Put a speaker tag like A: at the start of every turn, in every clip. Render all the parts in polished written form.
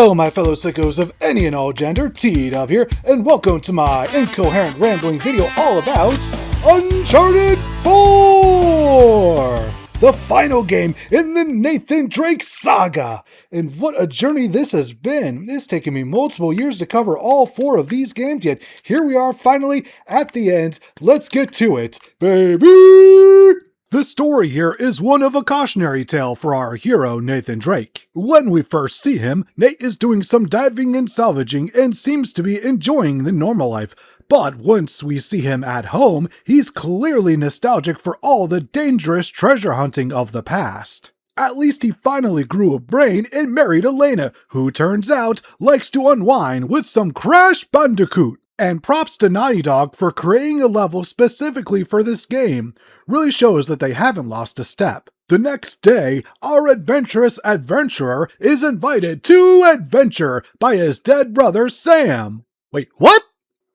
A: Hello my fellow sickos of any and all gender, TW here, and welcome to my incoherent rambling video all about Uncharted 4! The final game in the Nathan Drake saga! And what a journey this has been! It's taken me multiple years to cover all 4 of these games, yet here we are finally at the end. Let's get to it, baby! The story here is one of a cautionary tale for our hero Nathan Drake. When we first see him, Nate is doing some diving and salvaging and seems to be enjoying the normal life. But once we see him at home, he's clearly nostalgic for all the dangerous treasure hunting of the past. At least he finally grew a brain and married Elena, who turns out likes to unwind with some Crash Bandicoot. And props to Naughty Dog for creating a level specifically for this game. Really shows that they haven't lost a step. The next day, our adventurous adventurer is invited to adventure by his dead brother Sam. Wait, what?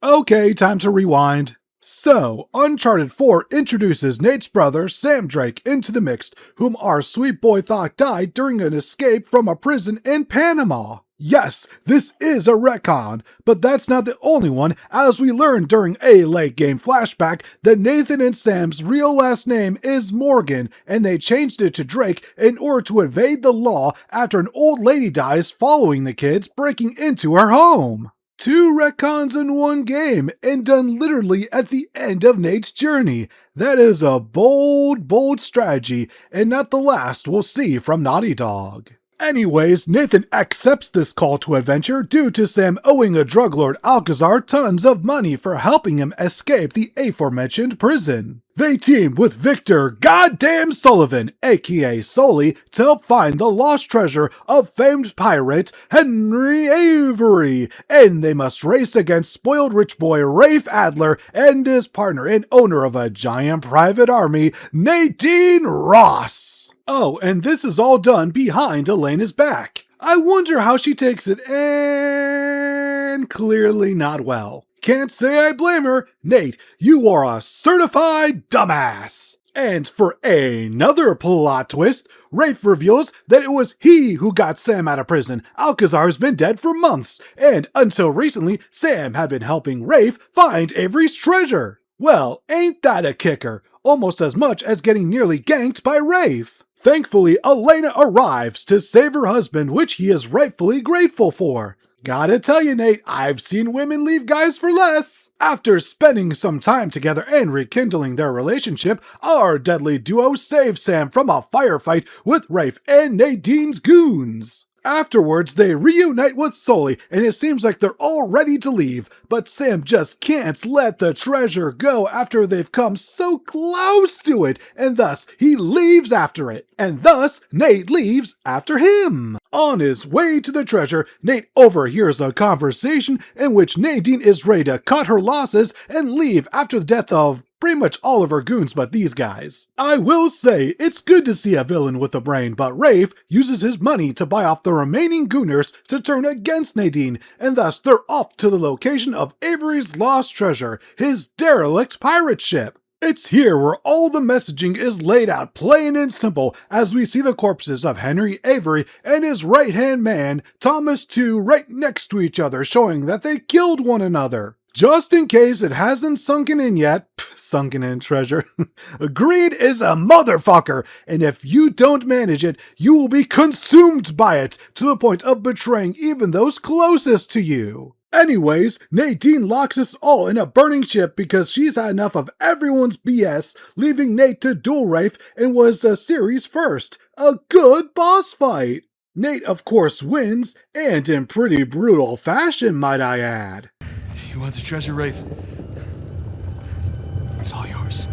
A: Okay, time to rewind. So, Uncharted 4 introduces Nate's brother Sam Drake into the mix, whom our sweet boy thought died during an escape from a prison in Panama. Yes, this is a retcon, but that's not the only one, as we learned during a late-game flashback that Nathan and Sam's real last name is Morgan, and they changed it to Drake in order to evade the law after an old lady dies following the kids breaking into her home. 2 retcons in one game, and done literally at the end of Nate's journey. That is a bold strategy, and not the last we'll see from Naughty Dog. Anyways, Nathan accepts this call to adventure due to Sam owing a drug lord Alcazar tons of money for helping him escape the aforementioned prison. They team with Victor Goddamn Sullivan, aka Sully, to help find the lost treasure of famed pirate Henry Avery, and they must race against spoiled rich boy Rafe Adler and his partner and owner of a giant private army, Nadine Ross. Oh, and this is all done behind Elena's back. I wonder how she takes it, and clearly not well. Can't say I blame her. Nate, you are a certified dumbass. And for another plot twist, Rafe reveals that it was he who got Sam out of prison. Alcazar's been dead for months, and until recently, Sam had been helping Rafe find Avery's treasure. Well, ain't that a kicker? Almost as much as getting nearly ganked by Rafe. Thankfully, Elena arrives to save her husband, which he is rightfully grateful for. Gotta tell you, Nate, I've seen women leave guys for less. After spending some time together and rekindling their relationship, our deadly duo saves Sam from a firefight with Rafe and Nadine's goons. Afterwards, they reunite with Sully, and it seems like they're all ready to leave, but Sam just can't let the treasure go after they've come so close to it, and thus he leaves after it, and thus Nate leaves after him. On his way to the treasure, Nate overhears a conversation in which Nadine is ready to cut her losses and leave after the death of pretty much all of her goons but these guys. I will say, it's good to see a villain with a brain, but Rafe uses his money to buy off the remaining gooners to turn against Nadine, and thus they're off to the location of Avery's lost treasure, his derelict pirate ship. It's here where all the messaging is laid out plain and simple as we see the corpses of Henry Avery and his right-hand man, Thomas II, right next to each other, showing that they killed one another. Just in case it hasn't sunken in yet, sunken in treasure, greed is a motherfucker, and if you don't manage it, you will be consumed by it to the point of betraying even those closest to you. Anyways, Nadine locks us all in a burning ship because she's had enough of everyone's BS, leaving Nate to duel Rafe and was a series first. A good boss fight. Nate, of course, wins, and in pretty brutal fashion, might I add.
B: You want the treasure, Rafe? It's all yours.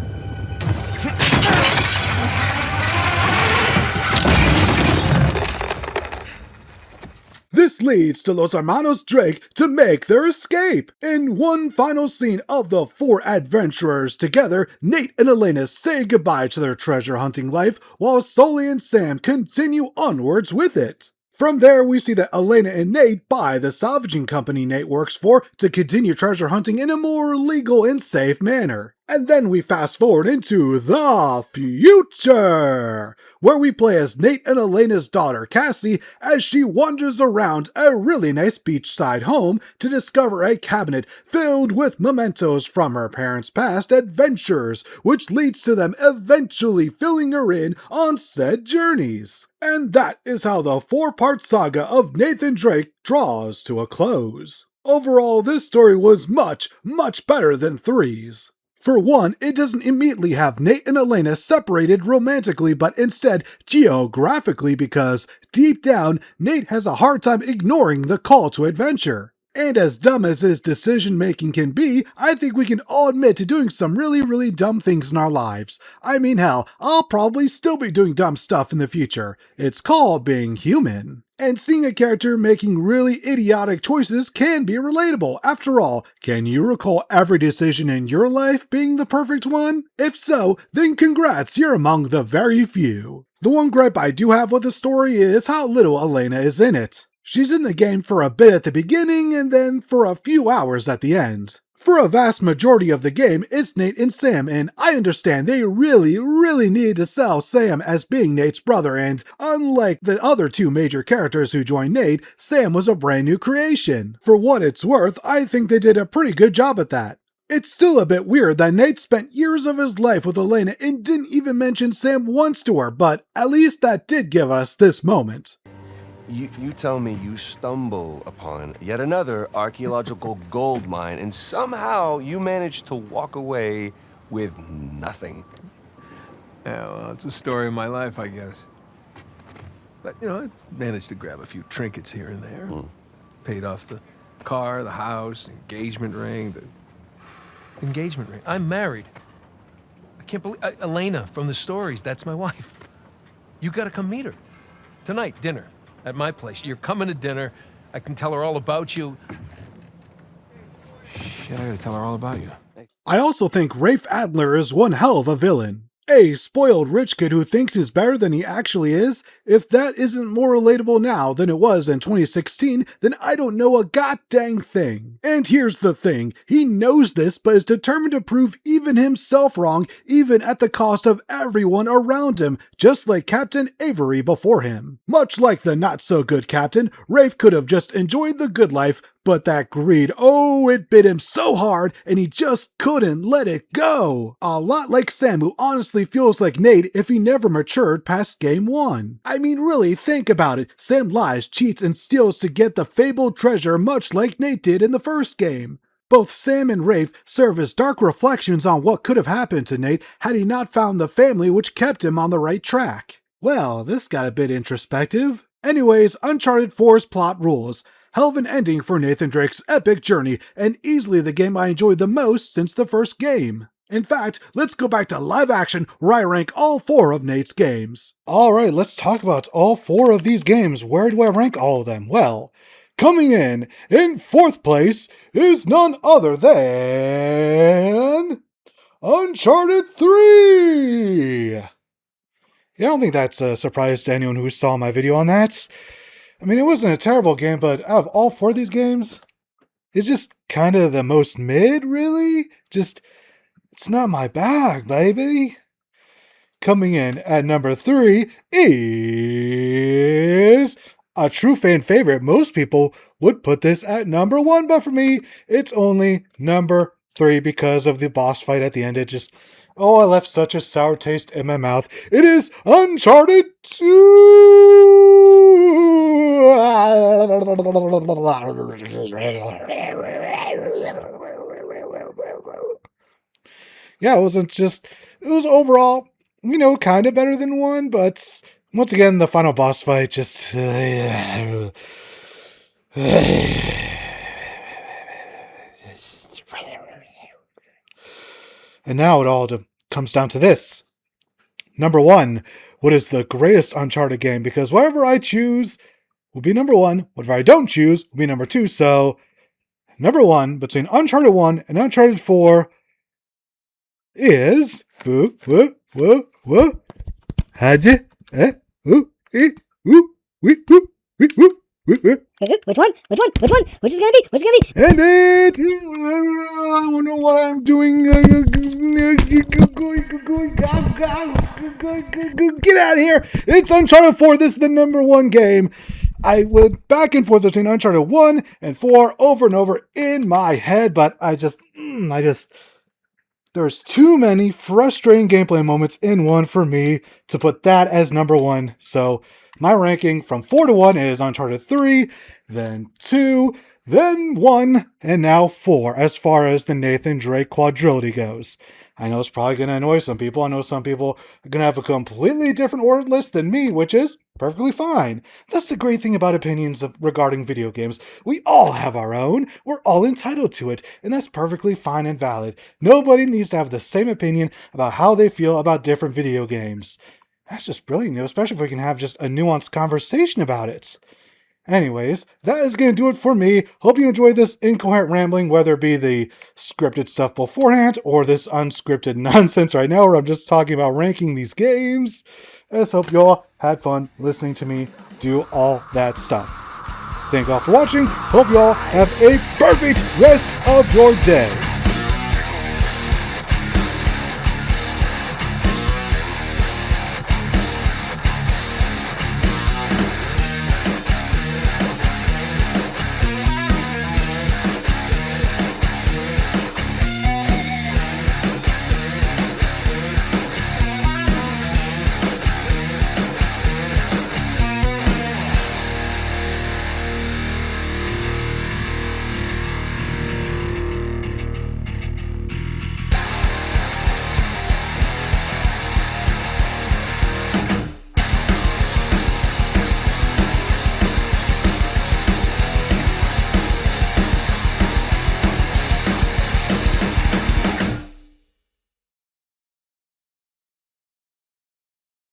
A: This leads to Los Hermanos Drake to make their escape. In one final scene of the 4 adventurers together, Nate and Elena say goodbye to their treasure hunting life, while Sully and Sam continue onwards with it. From there, we see that Elena and Nate buy the salvaging company Nate works for to continue treasure hunting in a more legal and safe manner. And then we fast forward into the future, where we play as Nate and Elena's daughter, Cassie, as she wanders around a really nice beachside home to discover a cabinet filled with mementos from her parents' past adventures, which leads to them eventually filling her in on said journeys. And that is how the 4-part saga of Nathan Drake draws to a close. Overall, this story was much, much better than 3's. For one, it doesn't immediately have Nate and Elena separated romantically, but instead geographically, because deep down, Nate has a hard time ignoring the call to adventure. And as dumb as his decision making can be, I think we can all admit to doing some really dumb things in our lives. I mean, hell, I'll probably still be doing dumb stuff in the future. It's called being human. And seeing a character making really idiotic choices can be relatable. After all, can you recall every decision in your life being the perfect one? If so, then congrats, you're among the very few. The one gripe I do have with the story is how little Elena is in it. She's in the game for a bit at the beginning and then for a few hours at the end. For a vast majority of the game, it's Nate and Sam, and I understand they really needed to sell Sam as being Nate's brother, and unlike the other two major characters who joined Nate, Sam was a brand new creation. For what it's worth, I think they did a pretty good job at that. It's still a bit weird that Nate spent years of his life with Elena and didn't even mention Sam once to her, but at least that did give us this moment.
C: You tell me you stumble upon yet another archaeological gold mine, and somehow you manage to walk away with nothing.
B: Yeah, well, it's a story of my life, I guess. But, you know, I managed to grab a few trinkets here and there. Paid off the car, the house, engagement ring, I'm married. I can't believe... Elena from the stories, that's my wife. You gotta come meet her. Tonight, dinner. At my place. You're coming to dinner. I can tell her all about you. Shit, I gotta tell her all about you.
A: I also think Rafe Adler is one hell of a villain. A spoiled rich kid who thinks he's better than he actually is. If that isn't more relatable now than it was in 2016, then I don't know a goddamn thing. And here's the thing, he knows this but is determined to prove even himself wrong, even at the cost of everyone around him, just like Captain Avery before him. Much like the not-so-good captain, Rafe could have just enjoyed the good life, but that greed, oh, it bit him so hard, and he just couldn't let it go. A lot like Sam, who honestly feels like Nate if he never matured past game 1. I mean, really, think about it. Sam lies, cheats, and steals to get the fabled treasure much like Nate did in the first game. Both Sam and Rafe serve as dark reflections on what could have happened to Nate had he not found the family which kept him on the right track. Well, this got a bit introspective. Anyways, Uncharted 4's plot rules. Hell of an ending for Nathan Drake's epic journey, and easily the game I enjoyed the most since the first game. In fact, let's go back to live action where I rank all 4 of Nate's games. Alright, let's talk about all 4 of these games. Where do I rank all of them? Well, coming in 4th place is none other than Uncharted 3! Yeah, I don't think that's a surprise to anyone who saw my video on that. I mean, it wasn't a terrible game, but out of all 4 of these games, it's just kind of the most mid, really? Just, it's not my bag, baby. Coming in at number 3 is a true fan favorite. Most people would put this at number 1, but for me, it's only number 3 because of the boss fight at the end. It just... oh, I left such a sour taste in my mouth. It is Uncharted 2! Yeah, it was overall, kind of better than 1, but once again, the final boss fight just... and now it all comes down to this. Number 1, what is the greatest Uncharted game? Because whatever I choose will be number 1. Whatever I don't choose will be number 2. So, number 1 between Uncharted 1 and Uncharted 4 is...
D: Which one? Which one? Which one? Which is gonna be? Which is gonna be?
A: And it! I don't know what I'm doing. Get out of here! It's Uncharted 4. This is the #1 game. I went back and forth between Uncharted 1 and 4 over and over in my head, but there's too many frustrating gameplay moments in one for me to put that as #1. So my ranking from 4 to 1 is Uncharted 3, then 2, then 1, and now 4 as far as the Nathan Drake quadrilogy goes. I know it's probably going to annoy some people. I know some people are going to have a completely different ordered list than me, which is perfectly fine. That's the great thing about opinions regarding video games. We all have our own. We're all entitled to it, and that's perfectly fine and valid. Nobody needs to have the same opinion about how they feel about different video games. That's just brilliant, especially if we can have just a nuanced conversation about it. Anyways, that is going to do it for me. Hope you enjoyed this incoherent rambling, whether it be the scripted stuff beforehand or this unscripted nonsense right now where I'm just talking about ranking these games. I just hope you all had fun listening to me do all that stuff. Thank you all for watching. Hope you all have a perfect rest of your day.